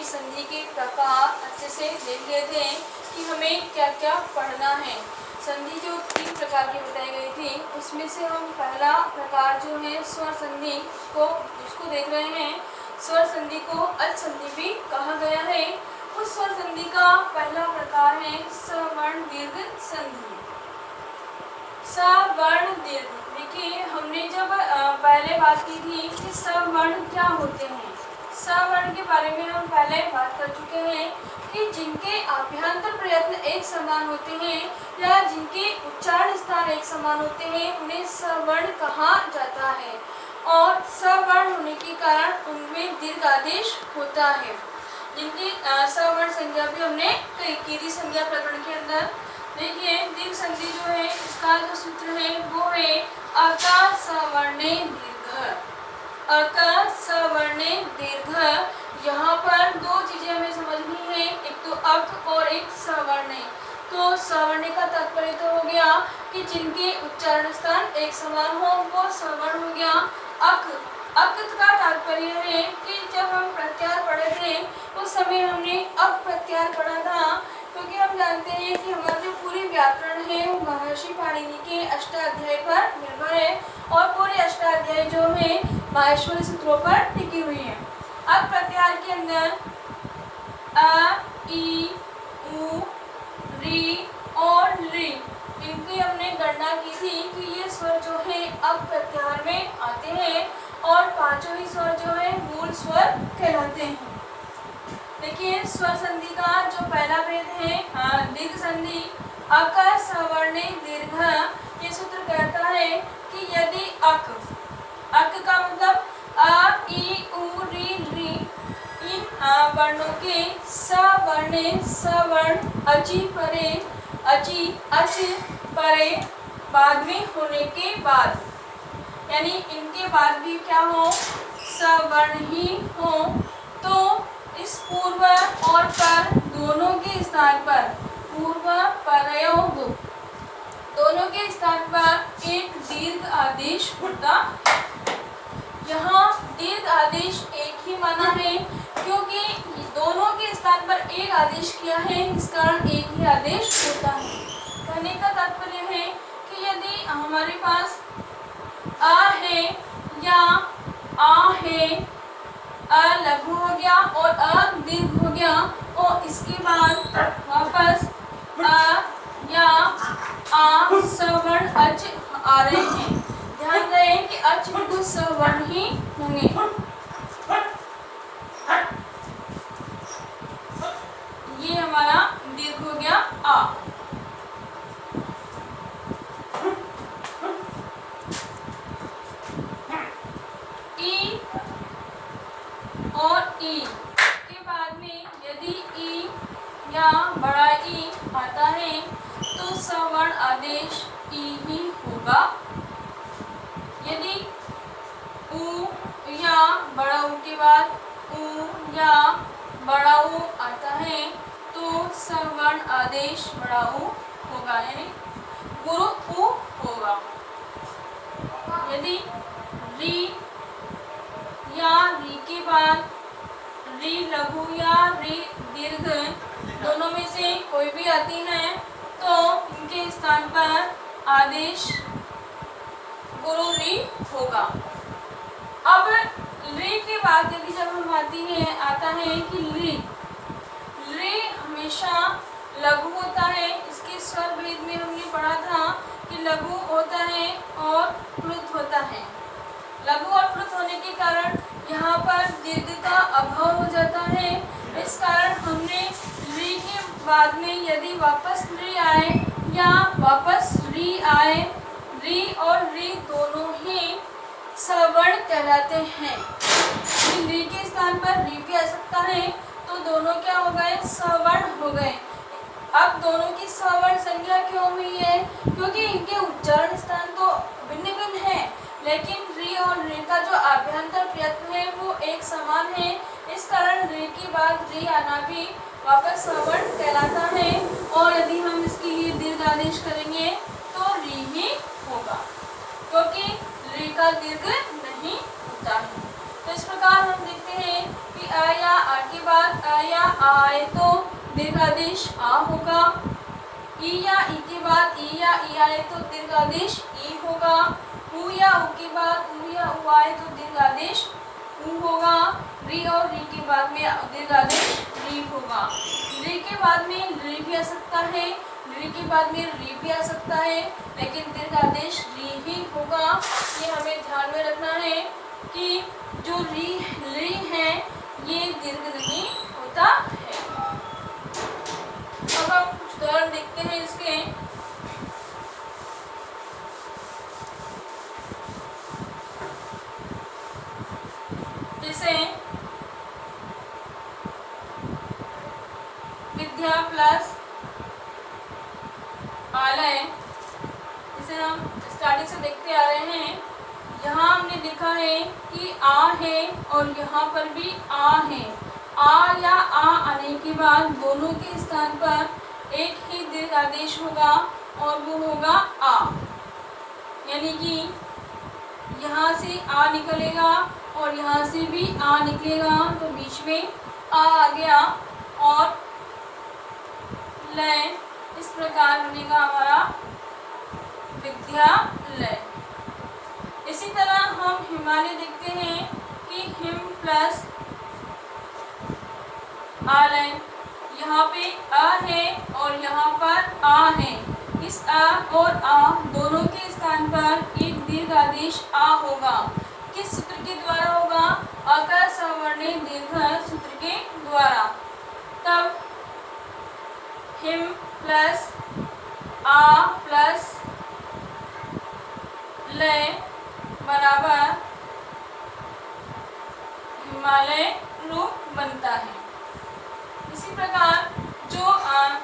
संधि के प्रकार अच्छे से देख लेते हैं कि हमें क्या क्या पढ़ना है। संधि जो 3 प्रकार की बताई गई थी उसमें से हम पहला प्रकार जो है स्वर संधि उसको देख रहे हैं। स्वर संधि को अच संधि भी कहा गया है। उस स्वर संधि का पहला प्रकार है सवर्ण दीर्घ संधि। सवर्ण दीर्घ, देखिए हमने जब पहले बात की थी कि सवर्ण क्या होते हैं। सवर्ण के बारे में हम पहले बात कर चुके हैं कि जिनके आभ्यंतर प्रयत्न एक समान होते हैं या जिनके उच्चारण स्थान एक समान होते हैं उन्हें सवर्ण कहा जाता है। और सवर्ण होने के कारण उनमें दीर्घ आदेश होता है। जिनकी सवर्ण संज्ञा भी हमने की थी संज्ञा प्रकरण के अंदर। देखिए दीर्घ संधि जो है इसका जो सूत्र है वो है अकार सवर्णे दीर्घ। अकार सवर्णे दीर्घ। यहाँ पर 2 चीजें हमें समझनी है, एक तो अक और एक सवर्णे। तो सवर्णे का तात्पर्य तो हो गया कि जिनके उच्चारण स्थान एक समान हो वो सवर्ण हो गया। अक का तात्पर्य है कि जब हम प्रत्याहार पढ़े थे उस समय हमने अक प्रत्याहार पढ़ा था, क्योंकि हम जानते हैं कि हमारा जो पूरी व्याकरण है वो महर्षि पाणिनि के अष्टाध्यायी पर निर्भर है और पूरी अष्टाध्यायी जो है माहेश्वरी सूत्रों पर टिकी हुई है। अब प्रत्याहार के अंदर अ, ई, उ, री और री इनकी हमने गणना की थी कि ये स्वर जो है अब प्रत्याहार में आते हैं और 5 ही स्वर जो है मूल स्वर कहलाते हैं। देखिए स्वर संधि का जो पहला भेद है दीर्घ संधि अकार सवर्णे दीर्घ। ये सूत्र कहता है कि यदि अक का मतलब अ, ई, उ, री, री इन वर्णों के सवर्णे सवर्ण अचि परे अच परे बाद में होने के बाद, यानी इनके बाद भी क्या हो सवर्ण ही हो, तो इस पूर्व और पर दोनों के स्थान पर पूर्व परयोग दोनों के स्थान पर एक दीर्घ आदेश होता। यहाँ दीर्घ आदेश एक ही माना है क्योंकि दोनों के स्थान पर एक आदेश किया है, इस कारण एक ही आदेश होता है। कहने का तात्पर्य है कि यदि हमारे पास अ है या आ है, अ लघु हो गया और अ दीर्घ हो गया और इसके बाद वापस अ या आ सवर्ण अच आ रहे हैं। ध्यान रहे कि अच बिल्कुल सवर्ण ही होंगे। ये हमारा दीर्घ हो गया आ। ई और ई के बाद में यदि ई या बड़ा ई आता है तो सवर्ण आदेश ई ही होगा। यदि उ या बड़ा ऊ के बाद उ या बड़ा ऊ आता है तो सवर्ण आदेश बड़ा ऊ होगा, यानी गुरु ऊ होगा। यदि री या री के बाद री लघु या री दीर्घ दोनों में से कोई भी आती है तो इनके स्थान पर आदेश गुरु री होगा। अब री के बाद यदि जब हम आता है कि री हमेशा लघु होता है। इसके स्वर भेद में हमने पढ़ा था कि लघु होता है और प्लुत होता है। लघु और प्लुत होने के कारण यहाँ पर दीर्घ का अभाव हो जाता है। इस कारण हमने री के बाद में यदि वापस री आए या वापस री आए, री और री दोनों ही सवर्ण कहलाते हैं। री के स्थान पर री भी आ सकता है तो दोनों क्या हो गए सवर्ण हो गए। अब दोनों की सवर्ण संज्ञा क्यों हुई है? क्योंकि इनके उच्चारण स्थान तो भिन्न भिन्न है, लेकिन री और री का जो आभ्यंतर प्रयत्न है वो एक समान है। इस कारण री के बाद री आना भी वापस सवर्ण कहलाता है और यदि हम इसके लिए दीर्घ आदेश करेंगे तो री ही होगा, क्योंकि री का दीर्घ नहीं होता है। तो इस प्रकार हम देखते हैं कि अ या आ के बाद अ आ आए तो दीर्घादेश आ होगा। ई या ई के बाद ई या ई आए तो दीर्घादेश ई होगा। उ या उ के बाद उ या उ आए तो दीर्घादेश उ होगा। री और री के बाद में दीर्घादेश री होगा। री के बाद में री भी आ सकता है, री के बाद में री भी आ सकता है, लेकिन दीर्घादेश री ही होगा। ये हमें ध्यान में रखना है कि जो री है ये दीर्घ नहीं होता है। अब हम कुछ उदाहरण देखते हैं इसके। जैसे विद्या प्लस आलय, इसे हम स्टार्टिंग से देखते आ रहे हैं। यहाँ हमने देखा है कि आ है और यहाँ पर भी आ है। आ या आ आने के बाद दोनों के स्थान पर एक ही दीर्घ आदेश होगा और वो होगा आ, यानी कि यहाँ से आ निकलेगा और यहाँ से भी आ निकलेगा, तो बीच में आ गया और लय इस प्रकार बनेगा हमारा विद्यालय। इसी तरह हम हिमालय देखते हैं कि हिम प्लस आलय, यहाँ पे अ है और यहाँ पर आ है। इस अ और आ दोनों के स्थान पर एक दीर्घ आदेश आ होगा। किस सूत्र के द्वारा होगा? अ का सवर्णी दीर्घ सूत्र के द्वारा। तब हिम प्लस आ प्लस लय बराबर हिमालय रूप बनता है। इसी प्रकार जो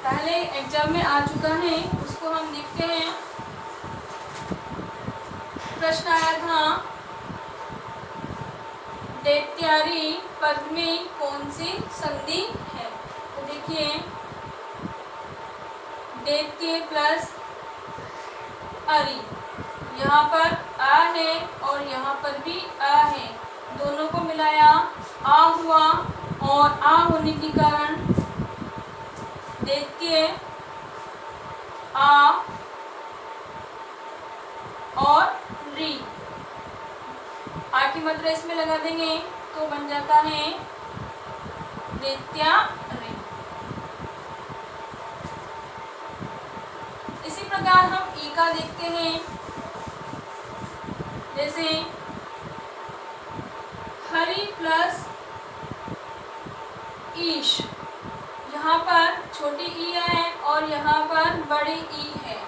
पहले एग्जाम में आ चुका है उसको हम देखते हैं। प्रश्न आया था दैत्यारी पद में कौन सी संधि है? तो देखिए दैत्य प्लस अरि, यहाँ पर आ है और यहाँ पर भी आ है, दोनों को मिलाया आ हुआ और आ होने के कारण दैत्य आ और री, आ की मात्रा इसमें लगा देंगे तो बन जाता है दैत्यारी। इसी प्रकार हम ई का देखते हैं। जैसे हरि प्लस ईश, यहाँ पर छोटी ई है और यहाँ पर बड़ी ई है।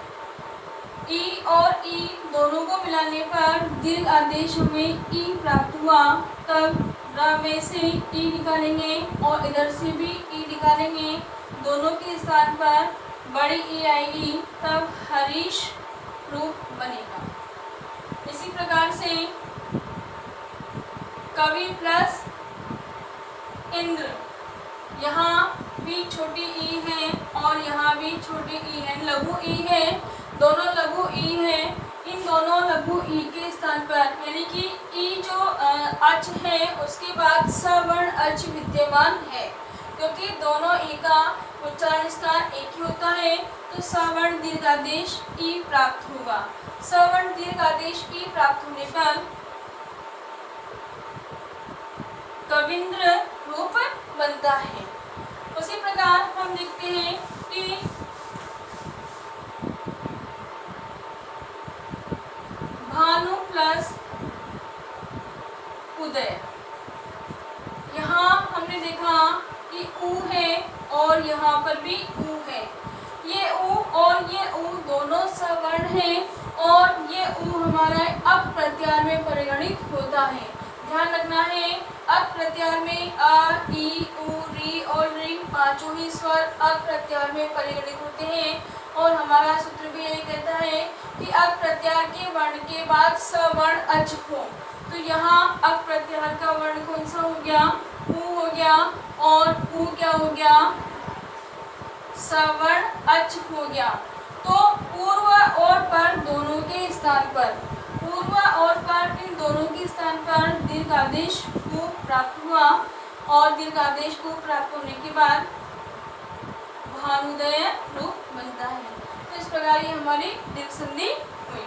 ई और ई दोनों को मिलाने पर दीर्घ आदेश हमें ई प्राप्त हुआ। तब र में से ई निकालेंगे और इधर से भी ई निकालेंगे, दोनों के स्थान पर बड़ी ई आएगी, तब हरीश रूप बनेगा। इसी प्रकार से कवि प्लस इंद्र, यहाँ भी छोटी ई है और यहाँ भी छोटी ई है, लघु ई है, दोनों लघु ई है। इन दोनों लघु ई के स्थान पर यानी कि ई जो अच है उसके बाद सवर्ण अच विद्यमान है, क्योंकि दोनों ई का उच्चारण स्थान एक ही होता है, तो सवर्ण दीर्घादेश ई प्राप्त होगा। सवर्ण दीर्घादेश ई प्राप्त होने पर कविंद्र रूप बनता है। उसी प्रकार हम देखते हैं कि भानु प्लस उदय, यहाँ हमने देखा कि ऊ है और यहाँ पर भी ऊ है। ये ऊ और ये ऊ दोनों सवर्ण हैं और ये ऊ हमारा अप प्रत्याहार में परिगणित होता है। ध्यान रखना है, अप प्रत्याहार में अ, ई, उ, री और री पांचों ही स्वर अप प्रत्याहार में परिगणित होते हैं। और हमारा सूत्र भी यही कहता है कि अप प्रत्याहार के वर्ण के बाद सवर्ण अच हो। तो यहाँ अप प्रत्याहार का वर्ण कौन सा हो गया? ऊ हो गया, और ऊ क्या हो गया? सवर्ण अच हो गया। तो पूर्व और पर दोनों के स्थान पर, पूर्व और पर इन दोनों के स्थान पर दीर्घ आदेश को प्राप्त हुआ। और दीर्घ आदेश को प्राप्त होने के बाद भानुदय रूप बनता है। तो इस प्रकार ये हमारी दीर्घ संधि हुई।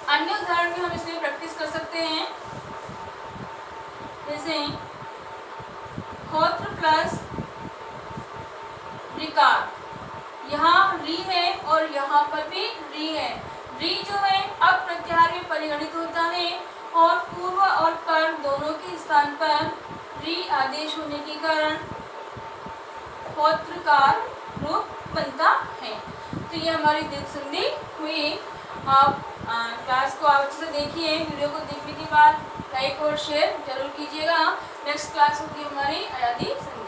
अन्य उदाहरण भी हम इसमें प्रैक्टिस कर सकते हैं, जैसे होत्र प्लस ऋकार, यहाँ री है और यहाँ पर भी री है। री जो है अब प्रत्याहार में परिगणित होता है और पूर्व और पर दोनों के स्थान पर री आदेश होने के कारण होत्रकार रूप बनता है। तो ये हमारी दीर्घ संधि हुई। आप क्लास को आप अच्छे से देखिए। वीडियो को देखने के बाद लाइक और शेयर जरूर कीजिएगा। नेक्स्ट क्लास होगी हमारी अयादी संधि।